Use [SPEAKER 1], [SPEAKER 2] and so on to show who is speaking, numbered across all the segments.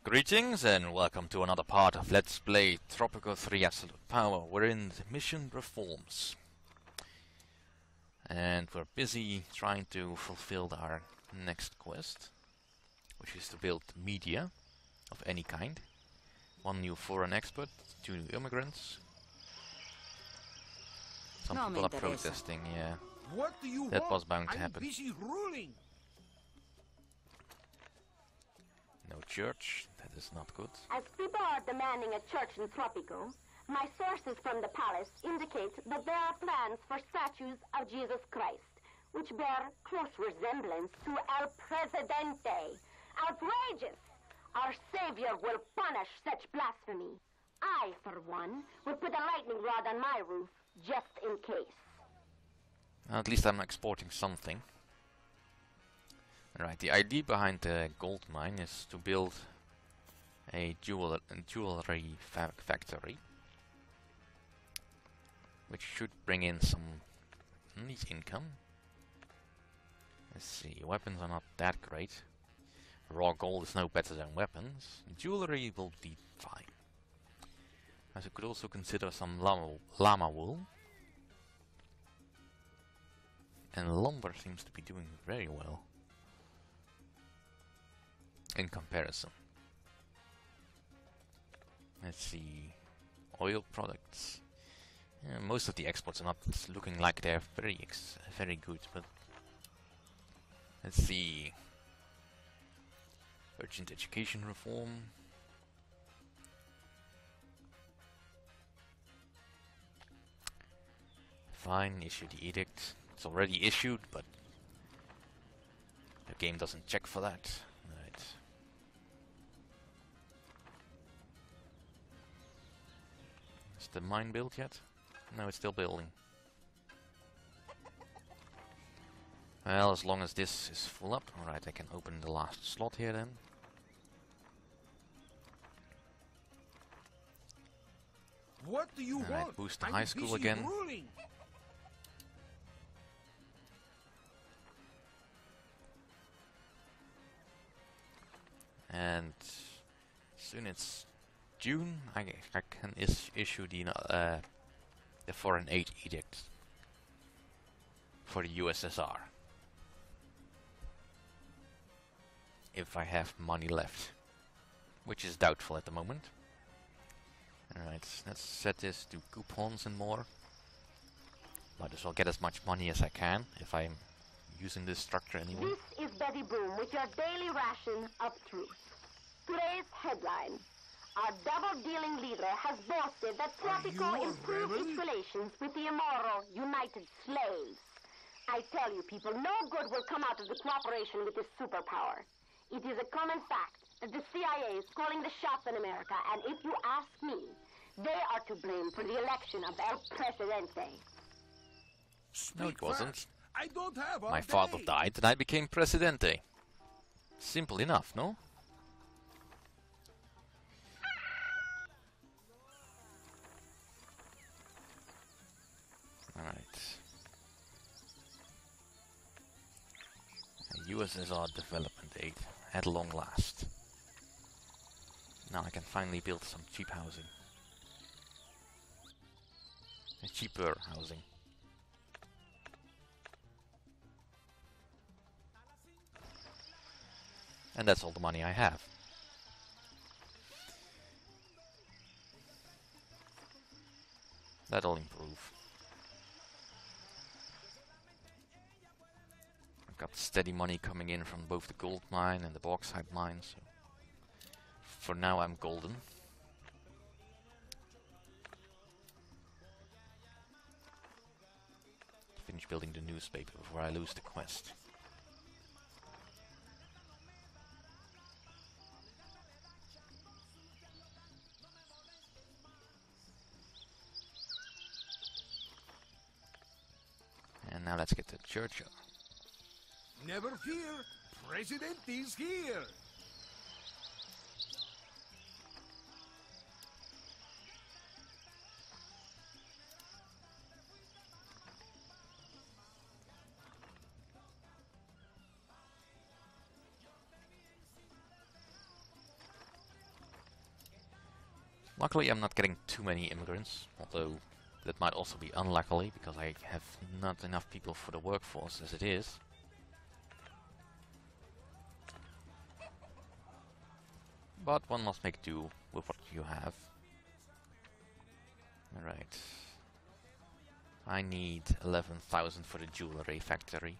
[SPEAKER 1] Greetings and welcome to another part of Let's Play Tropico 3 Absolute Power. We're in the mission reforms. And we're busy trying to fulfill our next quest, which is to build media of any kind. 1 new foreign expert, 2 new immigrants. Some people are protesting, yeah.
[SPEAKER 2] What do you
[SPEAKER 1] That
[SPEAKER 2] want?
[SPEAKER 1] was bound to
[SPEAKER 2] I'm
[SPEAKER 1] happen.
[SPEAKER 2] busy ruling.
[SPEAKER 1] No church, that is not good.
[SPEAKER 3] As people are demanding a church in Tropico, my sources from the palace indicate that there are plans for statues of Jesus Christ, which bear close resemblance to El Presidente. Outrageous! Our Savior will punish such blasphemy. I, for one, would put a lightning rod on my roof, just in case.
[SPEAKER 1] At least I'm exporting something. Right, the idea behind the gold mine is to build a jewelry factory, which should bring in some neat income. Let's see, weapons are not that great. Raw gold is no better than weapons. Jewelry will be fine. As I could also consider some llama wool. And lumber seems to be doing very well in comparison. Let's see, oil products. Most of the exports are not looking like they're very good, but let's see. Urgent education reform. Fine, issue the edict. It's already issued, but the game doesn't check for that. Right. Is the mine built yet? No, it's still building. Well, as long as this is full up, alright, I can open the last slot here then.
[SPEAKER 2] What do you want?
[SPEAKER 1] Boost the
[SPEAKER 2] I'm
[SPEAKER 1] high school
[SPEAKER 2] busy
[SPEAKER 1] again.
[SPEAKER 2] ruling.
[SPEAKER 1] And soon it's June, I can issue the foreign aid edict for the USSR. If I have money left, which is doubtful at the moment. Alright, let's set this to coupons and more. Might as well get as much money as I can if I'm using this structure anyway.
[SPEAKER 3] This is Betty Boom with your daily ration of truth. Today's headline. Our double-dealing leader has boasted that Tropico improved its relations with the immoral United Slaves. I tell you people, no good will come out of the cooperation with this superpower. It is a common fact that the CIA is calling the shots in America, and if you ask me, they are to blame for the election of El Presidente.
[SPEAKER 1] No, it wasn't.
[SPEAKER 2] Fast. I don't have all
[SPEAKER 1] My
[SPEAKER 2] day.
[SPEAKER 1] father died and I became Presidente. Simple enough, no? Alright. USSR development aid at long last. Now I can finally build some cheap housing. Cheaper housing. And that's all the money I have. That'll improve. I've got steady money coming in from both the gold mine and the bauxite mine, so for now I'm golden. Finish building the newspaper before I lose the quest. And now let's get to Churchill.
[SPEAKER 2] Never fear, President is here.
[SPEAKER 1] Luckily I'm not getting too many immigrants, although that might also be unluckily because I have not enough people for the workforce as it is. But one must make do with what you have. Alright. I need 11,000 for the jewelry factory.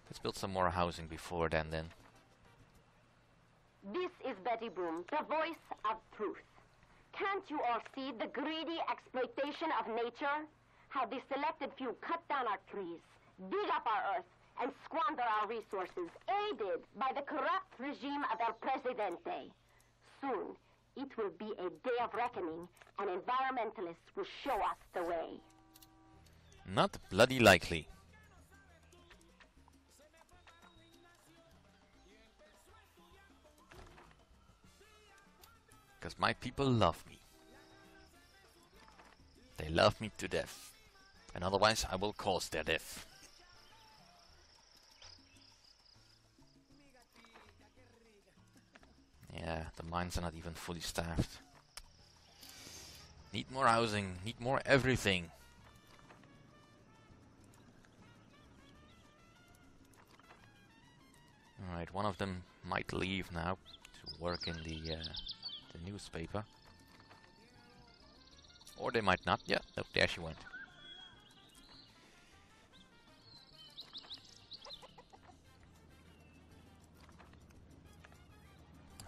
[SPEAKER 1] Let's build some more housing before then.
[SPEAKER 3] This is Betty Boom, the voice of truth. Can't you all see the greedy exploitation of nature? How the selected few cut down our trees, dig up our earth, and squander our resources, aided by the corrupt regime of El Presidente. Soon, it will be a day of reckoning, and environmentalists will show us the way.
[SPEAKER 1] Not bloody likely. Because my people love me. They love me to death. And otherwise I will cause their death. Yeah, the mines are not even fully staffed. Need more housing, need more everything. Alright, one of them might leave now to work in the newspaper. Or they might not. Yeah, nope, there she went.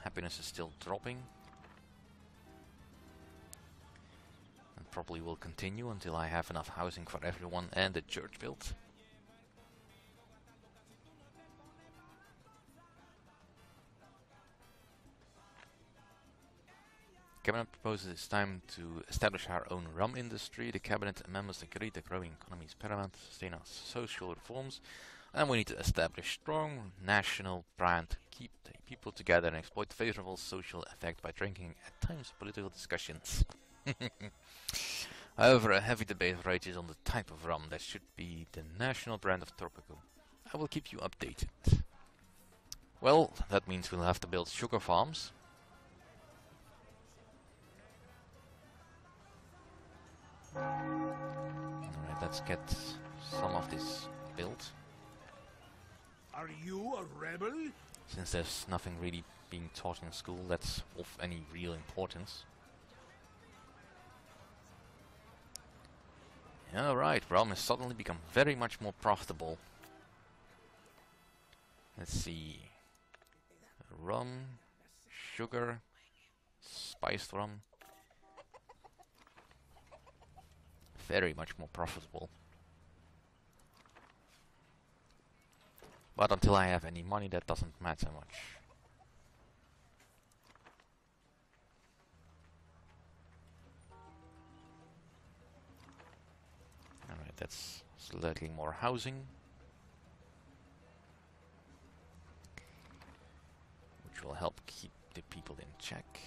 [SPEAKER 1] Happiness is still dropping. And probably will continue until I have enough housing for everyone and the church built. Cabinet proposes it's time to establish our own rum industry. The cabinet members agree the growing economy is paramount to sustain our social reforms, and we need to establish strong national brand, keep the people together and exploit favorable social effect by drinking at times political discussions. However, a heavy debate rages on the type of rum that should be the national brand of Tropico. I will keep you updated. Well, that means we'll have to build sugar farms. Alright, let's get some of this built.
[SPEAKER 2] Are you a rebel?
[SPEAKER 1] Since there's nothing really being taught in school that's of any real importance. Alright, rum has suddenly become very much more profitable. Let's see. Rum, sugar, spiced rum. Very much more profitable. But until I have any money, that doesn't matter much. Alright, that's slightly more housing. Which will help keep the people in check.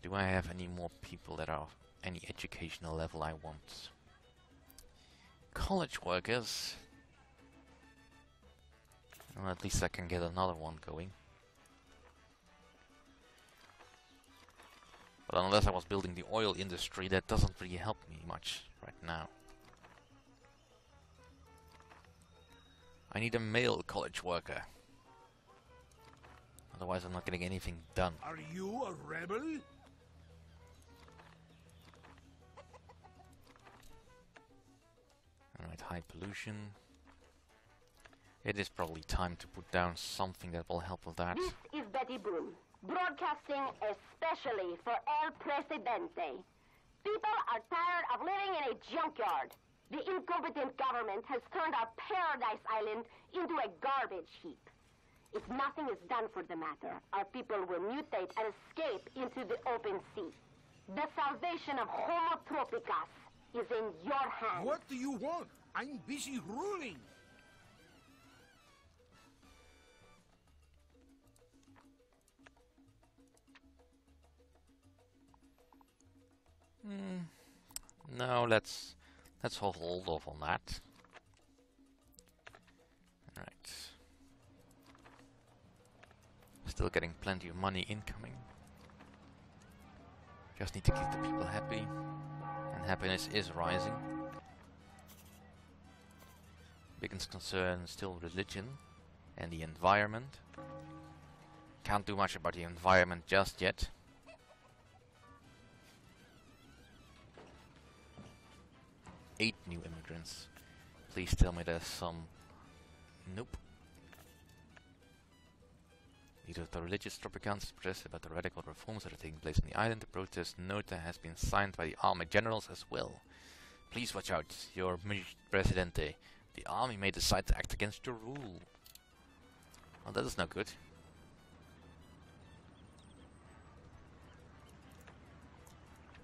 [SPEAKER 1] Do I have any more people that are any educational level I want? College workers. Well, at least I can get another one going. But unless I was building the oil industry, that doesn't really help me much right now. I need a male college worker. Otherwise I'm not getting anything done.
[SPEAKER 2] Are you a rebel?
[SPEAKER 1] Alright, high pollution. It is probably time to put down something that will help with that.
[SPEAKER 3] This is Betty Boom, broadcasting especially for El Presidente. People are tired of living in a junkyard. The incompetent government has turned our paradise island into a garbage heap. If nothing is done for the matter, our people will mutate and escape into the open sea. The salvation of Homo Tropicus is in your hands.
[SPEAKER 2] What do you want? I'm busy ruling.
[SPEAKER 1] No, let's hold off on that. Still getting plenty of money incoming. Just need to keep the people happy. And happiness is rising. Biggest concern still religion and the environment. Can't do much about the environment just yet. Eight new immigrants. Please tell me there's some... Nope. Leader of the religious Tropicans protested about the radical reforms that are taking place on the island. The protest note has been signed by the army generals as well. Please watch out, your Presidente. The army may decide to act against your rule. Well, that is no good.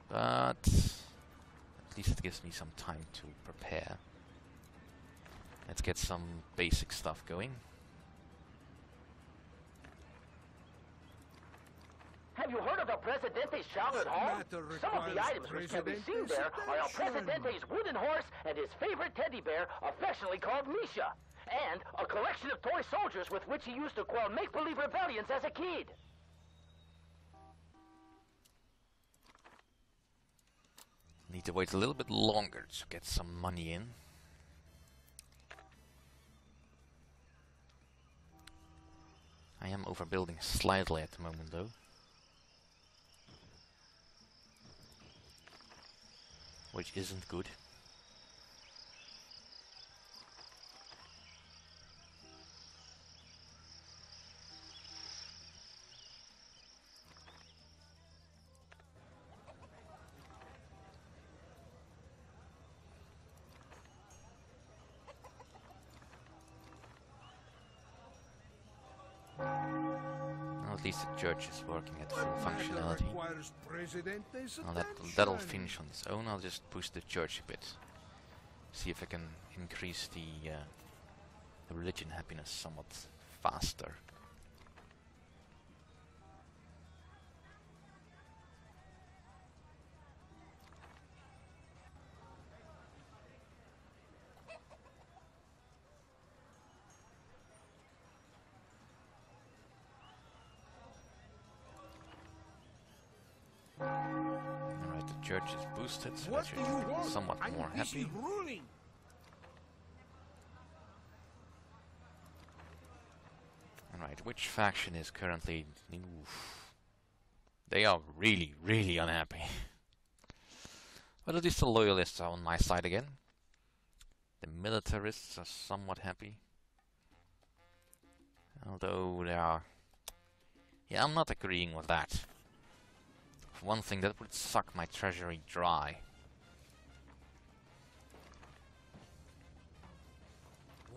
[SPEAKER 1] But at least it gives me some time to prepare. Let's get some basic stuff going.
[SPEAKER 4] Have you heard of El Presidente's childhood home? Some of the items which can be seen there are El Presidente's wooden horse and his favorite teddy bear, affectionately called Misha, and a collection of toy soldiers with which he used to quell make-believe rebellions as a kid.
[SPEAKER 1] Need to wait a little bit longer to get some money in. I am overbuilding slightly at the moment though. Which isn't good. Well, at least the church is working at full functionality. Now that'll finish on its own. I'll just push the church a bit. See if I can increase the religion happiness somewhat faster. Alright, the church is boosted, so that should make me somewhat more happy. Alright, which faction is currently... Oof. They are really, really unhappy. But at least the loyalists are on my side again. The militarists are somewhat happy. Although they are... Yeah, I'm not agreeing with that. For one thing, that would suck my treasury dry.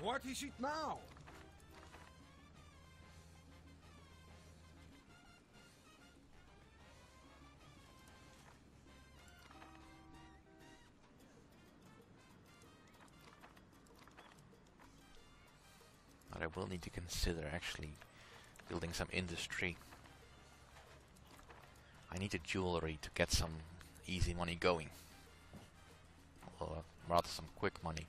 [SPEAKER 2] What is it now?
[SPEAKER 1] But I will need to consider actually building some industry. I need a jewelry to get some easy money going. Or rather some quick money.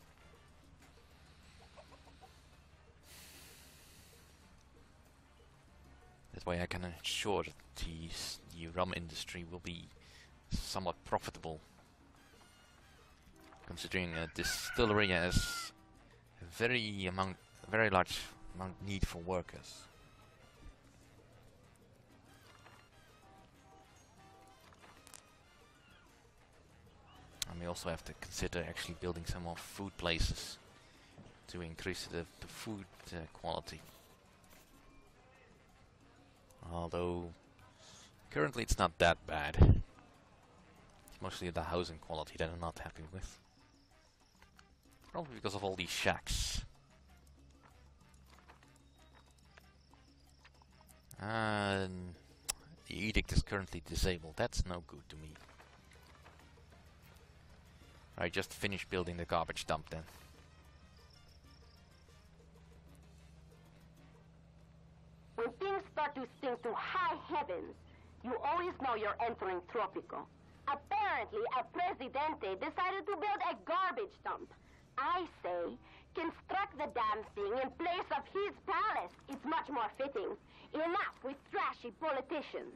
[SPEAKER 1] That way I can ensure that the rum industry will be somewhat profitable. Considering a distillery has a very large amount need for workers. And we also have to consider actually building some more food places to increase the food quality. Although currently it's not that bad. It's mostly the housing quality that I'm not happy with. Probably because of all these shacks. And the edict is currently disabled. That's no good to me. I just finished building the garbage dump then.
[SPEAKER 3] When things start to stink to high heavens, you always know you're entering Tropico. Apparently, a Presidente decided to build a garbage dump. I say, construct the damn thing in place of his palace. It's much more fitting. Enough with trashy politicians.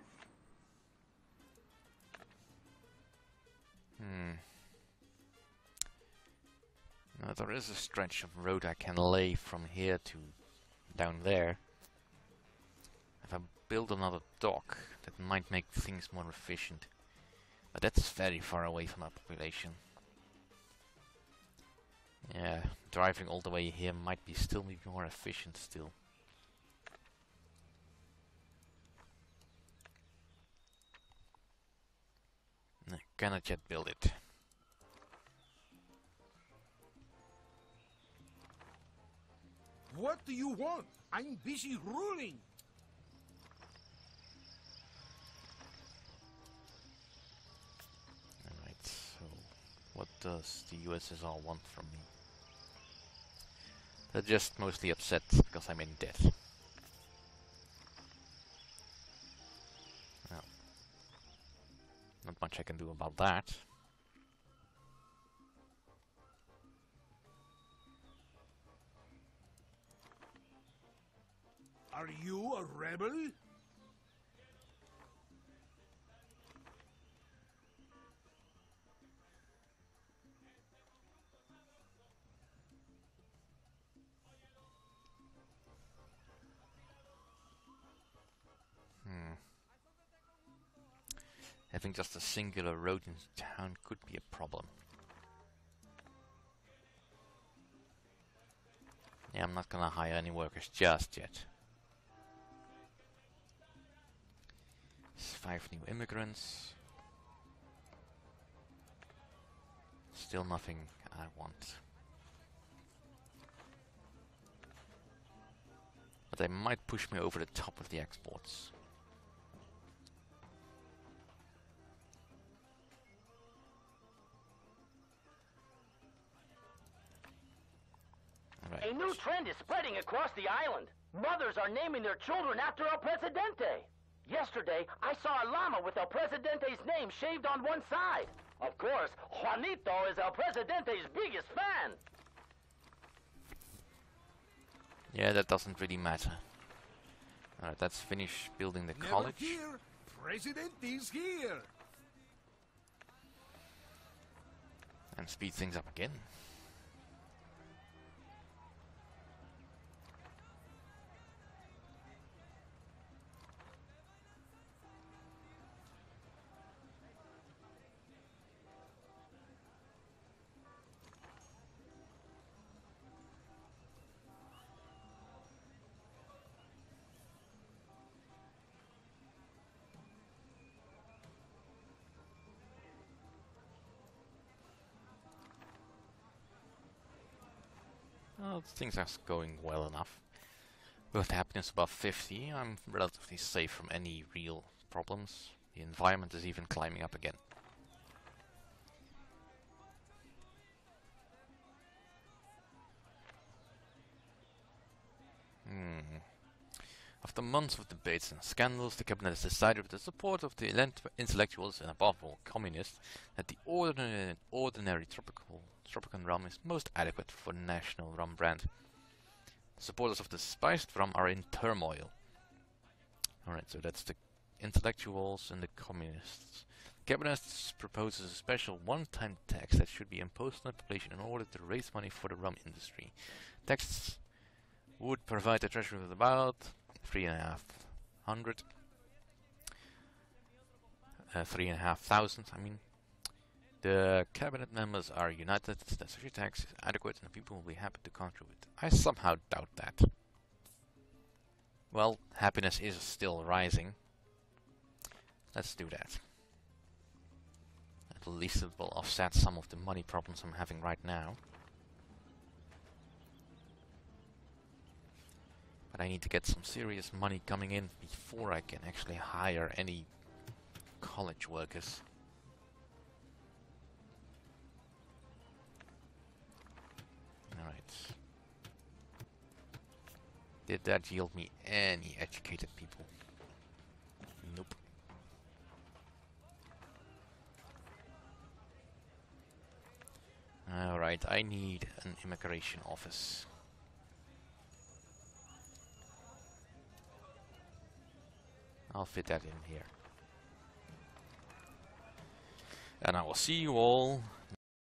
[SPEAKER 1] Now there is a stretch of road I can lay from here to down there. If I build another dock, that might make things more efficient. But that's very far away from our population. Yeah, driving all the way here might be still be more efficient still. I cannot yet build it.
[SPEAKER 2] What do you want? I'm busy ruling.
[SPEAKER 1] Alright, so what does the USSR want from me? They're just mostly upset because I'm in debt. Well, not much I can do about that.
[SPEAKER 2] Are you a rebel?
[SPEAKER 1] Having just a singular road in town could be a problem. Yeah, I'm not gonna hire any workers just yet. 5 new immigrants. Still nothing I want. But they might push me over the top of the exports. Right.
[SPEAKER 4] A new trend is spreading across the island. Mothers are naming their children after El Presidente. Yesterday, I saw a llama with El Presidente's name shaved on one side. Of course, Juanito is El Presidente's biggest fan.
[SPEAKER 1] Yeah, that doesn't really matter. Alright, let's finish building the college.
[SPEAKER 2] Never fear, President is here.
[SPEAKER 1] And speed things up again. Well, things are going well enough. With happiness above 50, I'm relatively safe from any real problems. The environment is even climbing up again. After months of debates and scandals, the cabinet has decided, with the support of the intellectuals and above all communists, that the ordinary Tropican rum is most adequate for the national rum brand. The supporters of the spiced rum are in turmoil. Alright, so that's the intellectuals and the communists. The cabinet proposes a special one-time tax that should be imposed on the population in order to raise money for the rum industry. Tax would provide the treasury with about 3,500, 3,500, I mean. The cabinet members are united that such a tax is adequate and the people will be happy to contribute. I somehow doubt that. Well, happiness is still rising. Let's do that. At least it will offset some of the money problems I'm having right now. But I need to get some serious money coming in before I can actually hire any college workers. Alright. Did that yield me any educated people? Nope. Alright. Right, I need an immigration office. I'll fit that in here. And I will see you all